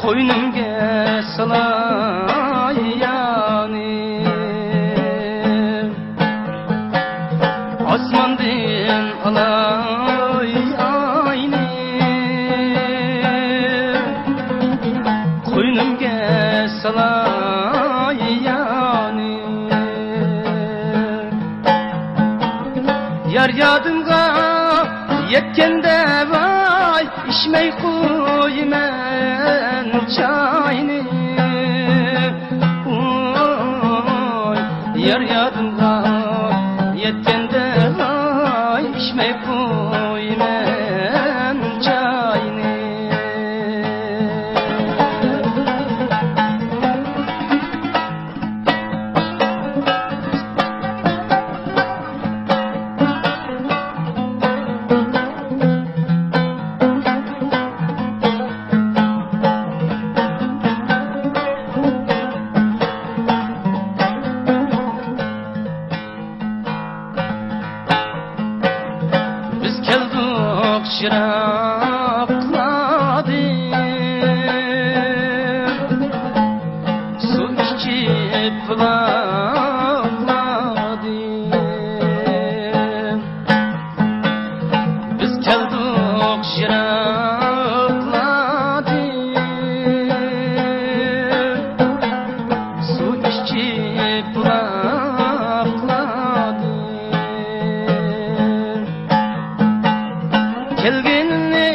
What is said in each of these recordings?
koynumga salay yani osmondan alay ayni koynumga salay yani yar yadımga yetkende vay içmey koymen çayni oy yar yadımga yetkende vay içmey koymen çayni şıraqladım su içip bulaqladım biz keldik şıraqladım su içip bulaqladım kelgenini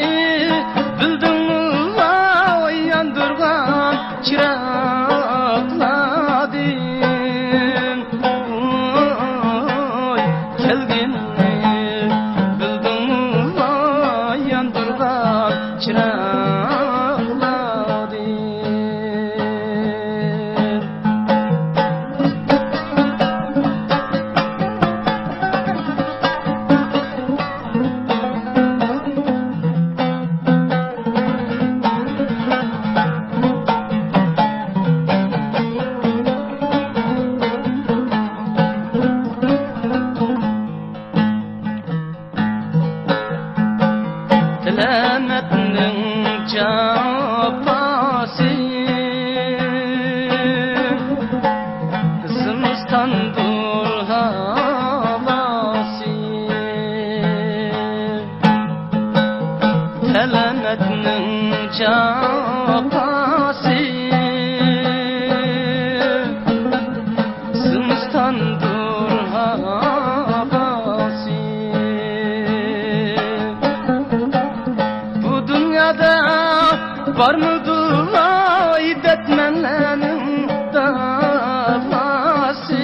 bildingmi vay yandırgan çıraqladım oy kelgenini bildingmi vay yandırgan çıraqladım Dilemetnin cafası zımstandır havası Dilemetnin cafası zımstandır havası var mıdır ay detmenlerin davası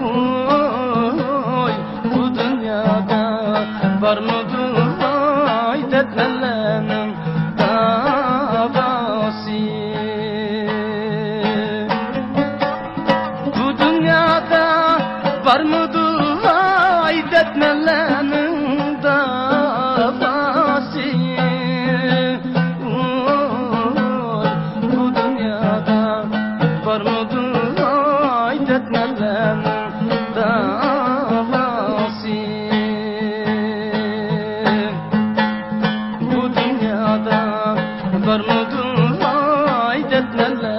oy bu dünyada var mıdır ay detmenlerin davası bu dünyada var mıdır ay detmenlerin davası var mıdır ay detmenlerin davası bu dünyada var mıdır ay detmenlerin